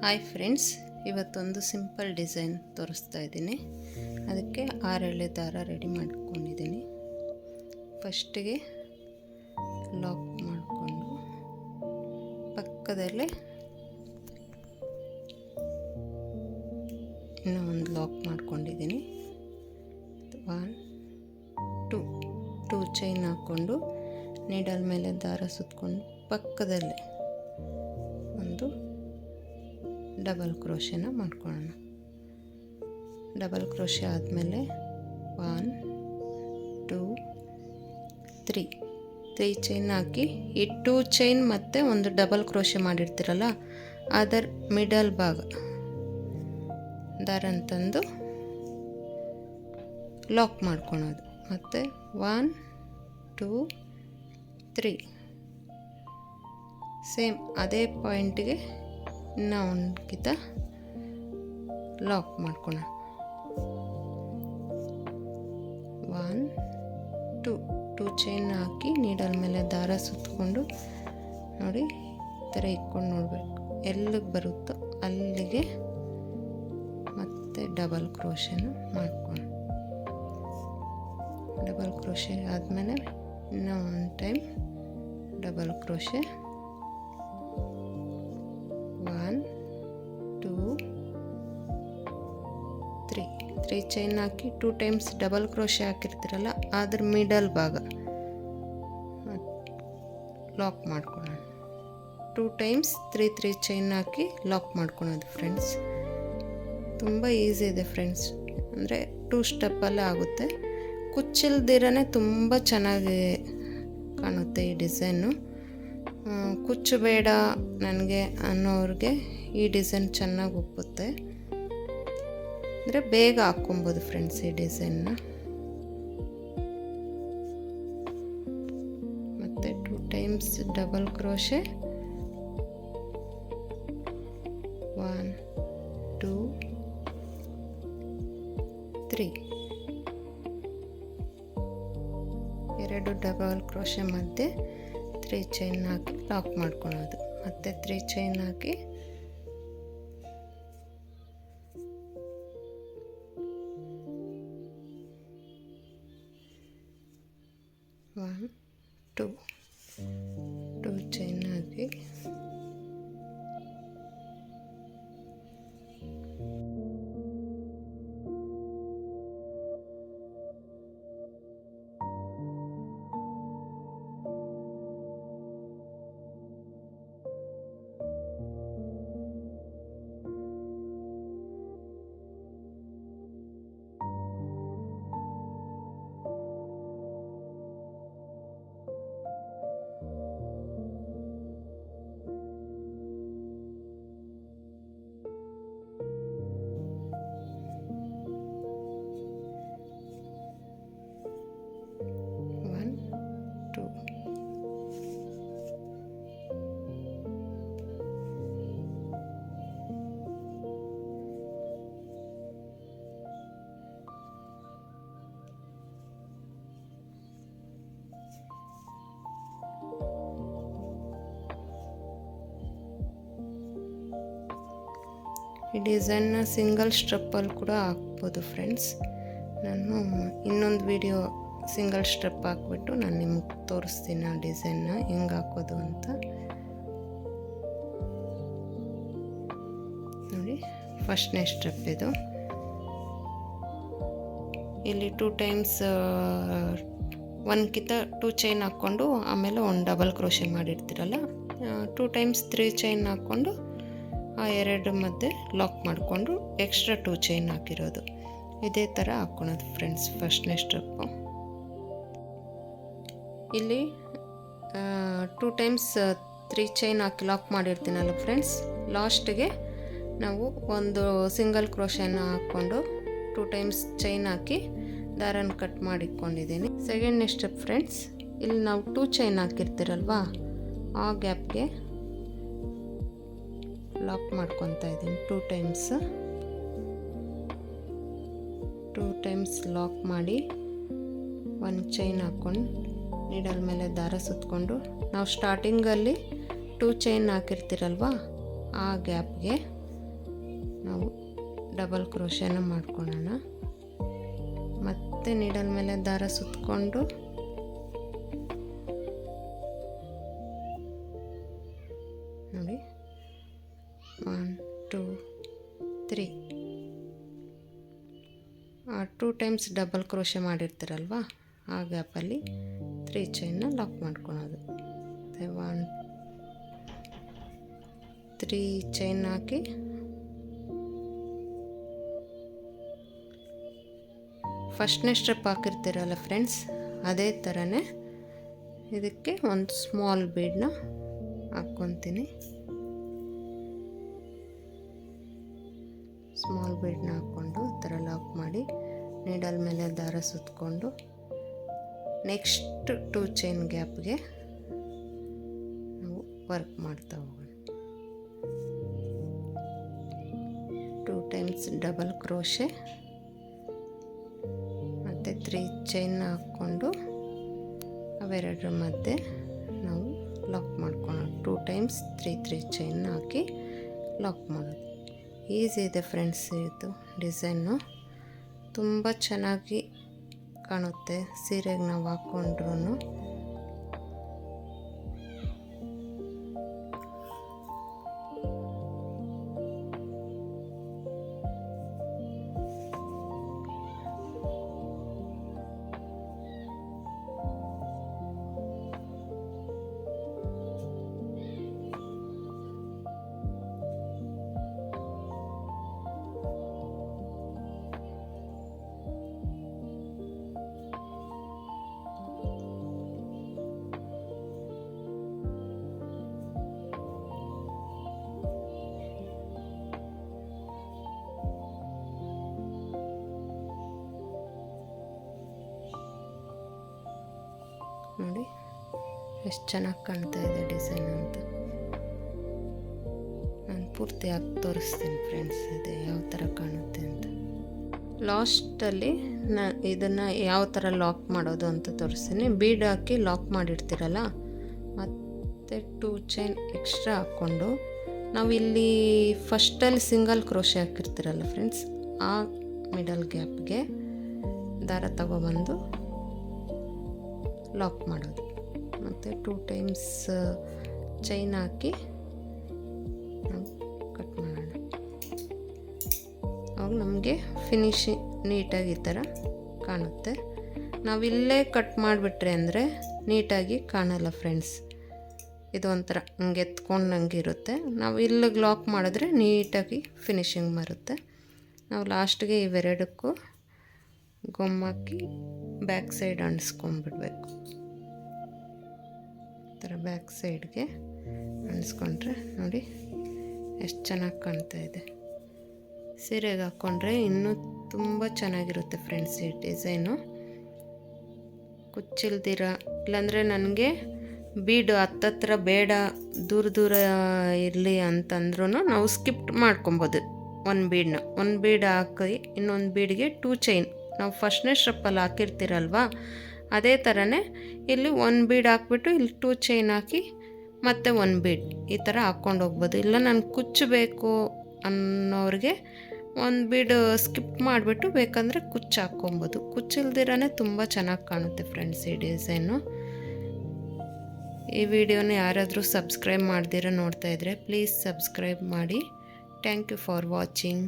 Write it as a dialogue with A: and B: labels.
A: Hi friends, ಇವತ್ತೊಂದು simple design ತೋರಿಸ್ತಾ ಇದ್ದೀನಿ. ಅದಕ್ಕೆ 6 ಎಳೆ ದಾರ ರೆಡಿ ಮಾಡ್ಕೊಂಡಿದ್ದೀನಿ. ಫಸ್ಟಿಗೆ ಲಾಕ್ ಮಾಡಿಕೊಂಡು ಪಕ್ಕದಲ್ಲೇ ಇನ್ನೂ ಒಂದು ಲಾಕ್ ಮಾಡ್ಕೊಂಡಿದ್ದೀನಿ. 1 2 ಚೈನ್ ಹಾಕ್ಕೊಂಡು ನೀಡಲ್ ಮೇಲೆ ದಾರ ಸುತ್ತಕೊಂಡು ಪಕ್ಕದಲ್ಲೇ ಒಂದು ಡಬಲ್ ಕ್ರೋಶೆನ ಮಾಡ್ಕೊಳ್ಳೋಣ. ಡಬಲ್ ಕ್ರೋಶೆ ಆದಮೇಲೆ 1 2 3 ಚೈನ್ ಹಾಕಿ ಈ 2 ಚೈನ್ ಮತ್ತು ಒಂದು ಡಬಲ್ ಕ್ರೋಶೆ ಮಾಡಿರ್ತೀರಲ್ಲ ಅದರ ಮಿಡಲ್ ಭಾಗ ದಾರ ತಂದು ಲಾಕ್ ಮಾಡ್ಕೊಳೋದು. ಮತ್ತು 1 2 3 ಸೇಮ್ ಅದೇ ಪಾಯಿಂಟಿಗೆ ಇನ್ನೂ ಒಂದ್ಕಿತ ಲಾಕ್ ಮಾಡ್ಕೊಳ. 1 2 ಚೈನ್ ಹಾಕಿ ನೀಡಲ್ ಮೇಲೆ ದಾರ ಸುತ್ತಕೊಂಡು ನೋಡಿ ಈ ಥರ ಇಟ್ಕೊಂಡು ನೋಡಬೇಕು. ಎಲ್ಲಿಗೆ ಬರುತ್ತೋ ಅಲ್ಲಿಗೆ ಮತ್ತೆ ಡಬಲ್ ಕ್ರೋಶೆನ ಮಾಡ್ಕೊಂಡು ಡಬಲ್ ಕ್ರೋಶೆ ಆದಮೇಲೆ ಇನ್ನೂ ಒಂದು ಟೈಮ್ ಡಬಲ್ ಕ್ರೋಶೆ. 1 2 3 ಚೈನ್ ಹಾಕಿ 2 ಟೈಮ್ಸ್ ಡಬಲ್ ಕ್ರೋಶೆ ಹಾಕಿರ್ತೀರಲ್ಲ ಅದ್ರ ಮಿಡಲ್ ಭಾಗ ಲಾಕ್ ಮಾಡ್ಕೊಳ್ಳೋಣ. 2 ಟೈಮ್ಸ್ 3 ಚೈನ್ ಹಾಕಿ ಲಾಕ್ ಮಾಡ್ಕೊಳೋದು ಫ್ರೆಂಡ್ಸ್. ತುಂಬ ಈಸಿ ಇದೆ ಫ್ರೆಂಡ್ಸ್, ಅಂದರೆ 2 ಸ್ಟೆಪ್ಪಲ್ಲೇ ಆಗುತ್ತೆ. ಕುಚ್ಚಿಲ್ದಿರನೇ ತುಂಬ ಚೆನ್ನಾಗಿ ಕಾಣುತ್ತೆ ಈ ಡಿಸೈನು. ಕುಚ್ಚು ಬೇಡ ನನಗೆ ಅನ್ನೋರಿಗೆ ಈ ಡಿಸೈನ್ ಚೆನ್ನಾಗಿ ಒಪ್ಪುತ್ತೆ, ಅಂದರೆ ಬೇಗ ಹಾಕ್ಕೊಬೋದು ಫ್ರೆಂಡ್ಸ್ ಈ ಡಿಸೈನ್ನ. ಮತ್ತು 2 times double crochet. 1 2 3 2 double crochet ಮಧ್ಯೆ 3 ಚೈನ್ ಹಾಕಿ ಲಾಕ್ ಮಾಡ್ಕೊಳ್ಳೋದು. ಮತ್ತು 3 ಚೈನ್ ಹಾಕಿ ಒನ್ ಟೂ ಚೈನ್ ಹಾಕಿ ಈ ಡಿಸೈನ್ನ ಸಿಂಗಲ್ ಸ್ಟೆಪ್ಪಲ್ಲಿ ಕೂಡ ಹಾಕ್ಬೋದು ಫ್ರೆಂಡ್ಸ್. ನಾನು ಇನ್ನೊಂದು ವಿಡಿಯೋ ಸಿಂಗಲ್ ಸ್ಟೆಪ್ ಹಾಕ್ಬಿಟ್ಟು ನಾನು ನಿಮಗೆ ತೋರಿಸ್ತೀನಿ ಆ ಡಿಸೈನ್ನ ಹೆಂಗೆ ಹಾಕೋದು ಅಂತ. ನೋಡಿ ಫಸ್ಟ್ನೇ ಸ್ಟೆಪ್ ಇದು. ಇಲ್ಲಿ 2 ಟೈಮ್ಸ್ 2 ಚೈನ್ ಹಾಕ್ಕೊಂಡು ಆಮೇಲೆ ಒಂದು ಡಬಲ್ ಕ್ರೋಶೆ ಮಾಡಿರ್ತೀರಲ್ಲ 2 ಟೈಮ್ಸ್ 3 ಚೈನ್ ಹಾಕ್ಕೊಂಡು ಆ 2 ಮಧ್ಯೆ ಲಾಕ್ ಮಾಡಿಕೊಂಡು ಎಕ್ಸ್ಟ್ರಾ 2 ಚೈನ್ ಹಾಕಿರೋದು. ಇದೇ ಥರ ಹಾಕ್ಕೊಳೋದು ಫ್ರೆಂಡ್ಸ್ ಫಸ್ಟ್ನೇ ಸ್ಟೆಪ್ಪು. ಇಲ್ಲಿ 2 ಟೈಮ್ಸ್ 3 ಚೈನ್ ಹಾಕಿ ಲಾಕ್ ಮಾಡಿರ್ತೀನಲ್ಲ ಫ್ರೆಂಡ್ಸ್, ಲಾಸ್ಟಿಗೆ ನಾವು ಒಂದು ಸಿಂಗಲ್ ಕ್ರೋಶೆನ ಹಾಕ್ಕೊಂಡು 2 ಟೈಮ್ಸ್ ಚೈನ್ ಹಾಕಿ ದಾರನ ಕಟ್ ಮಾಡಿಟ್ಕೊಂಡಿದ್ದೀನಿ. ಸೆಕೆಂಡ್ನೇ ಸ್ಟೆಪ್ ಫ್ರೆಂಡ್ಸ್, ಇಲ್ಲಿ ನಾವು 2 ಚೈನ್ ಹಾಕಿರ್ತೀರಲ್ವಾ ಆ ಗ್ಯಾಪ್ಗೆ ಲಾಕ್ ಮಾಡ್ಕೊತಾ ಇದ್ದೀನಿ. 2 ಟೈಮ್ಸ್ ಲಾಕ್ ಮಾಡಿ 1 ಚೈನ್ ಹಾಕ್ಕೊಂಡು ನೀಡಲ್ ಮೇಲೆ ದಾರ ಸುತ್ತಕೊಂಡು ನಾವು ಸ್ಟಾರ್ಟಿಂಗಲ್ಲಿ 2 ಚೈನ್ ಹಾಕಿರ್ತೀರಲ್ವ ಆ ಗ್ಯಾಪ್ಗೆ ನಾವು ಡಬಲ್ ಕ್ರೋಶೆನ ಮಾಡ್ಕೊಳ್ಳೋಣ. ಮತ್ತೆ ನೀಡಲ್ ಮೇಲೆ ದಾರ ಸುತ್ತಕೊಂಡು ನೋಡಿ 1 2 3 2 ಟೈಮ್ಸ್ ಡಬಲ್ ಕ್ರೋಶೆ ಮಾಡಿರ್ತೀರಲ್ವ, ಆ ಗ್ಯಾಪಲ್ಲಿ 3 ಚೈನ್ನ ಲಾಕ್ ಮಾಡ್ಕೊಳೋದು. 1 3 ಚೈನ್ ಹಾಕಿ ಫಸ್ಟ್ನೇ ಸ್ಟೆಪ್ ಹಾಕಿರ್ತೀರಲ್ಲ ಫ್ರೆಂಡ್ಸ್, ಅದೇ ಥರನೇ ಇದಕ್ಕೆ ಒಂದು ಸ್ಮಾಲ್ ಬೀಡನ್ನ ಹಾಕ್ಕೊತೀನಿ. ಸ್ಮಾಲ್ ಬೀಡನ್ನ ಹಾಕ್ಕೊಂಡು ಈ ಥರ ಲಾಕ್ ಮಾಡಿ ನೀಡಲ್ ಮೇಲೆ ದಾರ ಸುತ್ತಕೊಂಡು ನೆಕ್ಸ್ಟ್ 2 ಚೈನ್ ಗ್ಯಾಪ್ಗೆ ನಾವು ವರ್ಕ್ ಮಾಡ್ತಾ ಹೋಗೋಣ. 2 ಟೈಮ್ಸ್ ಡಬಲ್ ಕ್ರೋಶೆ ಮತ್ತು 3 ಚೈನ್ ಹಾಕ್ಕೊಂಡು ಅವೆರಡರ ಮಧ್ಯೆ ನಾವು ಲಾಕ್ ಮಾಡ್ಕೊಳ್ಳೋಣ. 2 ಟೈಮ್ಸ್ 3 ಚೈನ್ ಹಾಕಿ ಲಾಕ್ ಮಾಡೋದು. ಈಸಿ ಇದೆ ಫ್ರೆಂಡ್ಸ್, ಇದು ಡಿಸೈನು ತುಂಬ ಚೆನ್ನಾಗಿ ಕಾಣುತ್ತೆ ಸೀರೆಗೆ ನಾವು ಹಾಕ್ಕೊಂಡ್ರೂ. ನೋಡಿ ಎಷ್ಟು ಚೆನ್ನಾಗಿ ಕಾಣ್ತಾ ಇದೆ ಡಿಸೈನ್ ಅಂತ. ನಾನು ಪೂರ್ತಿಯಾಗಿ ತೋರಿಸ್ತೀನಿ ಫ್ರೆಂಡ್ಸ್ ಇದು ಯಾವ ಥರ ಕಾಣುತ್ತೆ ಅಂತ. ಲಾಸ್ಟಲ್ಲಿ ಇದನ್ನು ಯಾವ ಥರ ಲಾಕ್ ಮಾಡೋದು ಅಂತ ತೋರಿಸ್ತೀನಿ. ಬೀಡ್ ಹಾಕಿ ಲಾಕ್ ಮಾಡಿರ್ತೀರಲ್ಲ, ಮತ್ತು 2 ಚೈನ್ ಎಕ್ಸ್ಟ್ರಾ ಹಾಕ್ಕೊಂಡು ನಾವಿಲ್ಲಿ ಫಸ್ಟಲ್ಲಿ ಸಿಂಗಲ್ ಕ್ರೋಶೆ ಹಾಕಿರ್ತೀರಲ್ಲ ಫ್ರೆಂಡ್ಸ್, ಆ ಮಿಡಲ್ ಗ್ಯಾಪ್ಗೆ ದಾರ ತಗೊಬಂದು ಲಾಕ್ ಮಾಡೋದು. ಮತ್ತು 2 ಟೈಮ್ಸ್ ಚೈನ್ ಹಾಕಿ ನಾವು ಕಟ್ ಮಾಡೋಣ. ಅವಾಗ ನಮಗೆ ಫಿನಿಶಿಂಗ್ ನೀಟಾಗಿ ಈ ಥರ ಕಾಣುತ್ತೆ. ನಾವಿಲ್ಲೇ ಕಟ್ ಮಾಡಿಬಿಟ್ರೆ ಅಂದರೆ ನೀಟಾಗಿ ಕಾಣಲ್ಲ ಫ್ರೆಂಡ್ಸ್. ಇದು ಒಂಥರ ಹಂಗೆ ಎತ್ಕೊಂಡಂಗೆ ಇರುತ್ತೆ. ನಾವು ಇಲ್ಲಿಗೆ ಲಾಕ್ ಮಾಡಿದ್ರೆ ನೀಟಾಗಿ ಫಿನಿಶಿಂಗ್ ಬರುತ್ತೆ. ನಾವು ಲಾಸ್ಟ್ಗೆ ಇವೆರಡಕ್ಕೂ ಗೊಮ್ಮಾಕಿ ಬ್ಯಾಕ್ ಸೈಡ್ ಅಂಟಿಸ್ಕೊಂಡ್ಬಿಡ್ಬೇಕು. ಈ ಥರ ಬ್ಯಾಕ್ ಸೈಡ್ಗೆ ಅಂಟಿಸ್ಕೊಂಡ್ರೆ ನೋಡಿ ಎಷ್ಟು ಚೆನ್ನಾಗಿ ಕಾಣ್ತಾ ಇದೆ. ಸೀರೆಗೆ ಹಾಕ್ಕೊಂಡ್ರೆ ಇನ್ನೂ ತುಂಬ ಚೆನ್ನಾಗಿರುತ್ತೆ ಫ್ರೆಂಡ್ಸ್ ಈ ಡಿಸೈನು. ಕುಚ್ಚಿಲ್ದಿರ, ಇಲ್ಲಾಂದರೆ ನನಗೆ ಬೀಡು ಹತ್ತತ್ರ ಬೇಡ, ದೂರ ಇರಲಿ ಅಂತಂದ್ರೂ ನಾವು ಸ್ಕಿಪ್ ಮಾಡ್ಕೊಬೋದು. ಒಂದು ಬೀಡ್ ಹಾಕಿ ಇನ್ನೊಂದು ಬೀಡ್ಗೆ 2 ಚೈನ್ ನಾವು ಫಸ್ಟ್ನೇ ಸ್ಟೆಪ್ಪಲ್ಲಿ ಹಾಕಿರ್ತೀರಲ್ವ, ಅದೇ ಥರನೇ ಇಲ್ಲಿ 1 ಬೀಡ್ ಹಾಕ್ಬಿಟ್ಟು ಇಲ್ಲಿ 2 ಚೈನ್ ಹಾಕಿ ಮತ್ತು 1 ಬೀಡ್ ಈ ಥರ ಹಾಕ್ಕೊಂಡು ಹೋಗ್ಬೋದು. ಇಲ್ಲ ನಾನು ಕುಚ್ಚು ಬೇಕು ಅನ್ನೋರಿಗೆ 1 ಬೀಡ್ ಸ್ಕಿಪ್ ಮಾಡಿಬಿಟ್ಟು ಬೇಕಂದರೆ ಕುಚ್ಚು ಹಾಕ್ಕೊಬೋದು. ಕುಚ್ಚಿಲ್ದಿರೇ ತುಂಬ ಚೆನ್ನಾಗಿ ಕಾಣುತ್ತೆ ಫ್ರೆಂಡ್ಸ್ ಈ ಡಿಸೈನು. ಈ ವಿಡಿಯೋನ ಯಾರಾದರೂ ಸಬ್ಸ್ಕ್ರೈಬ್ ಮಾಡ್ದಿರ ನೋಡ್ತಾಯಿದ್ರೆ ಪ್ಲೀಸ್ ಸಬ್ಸ್ಕ್ರೈಬ್ ಮಾಡಿ. Thank you for watching.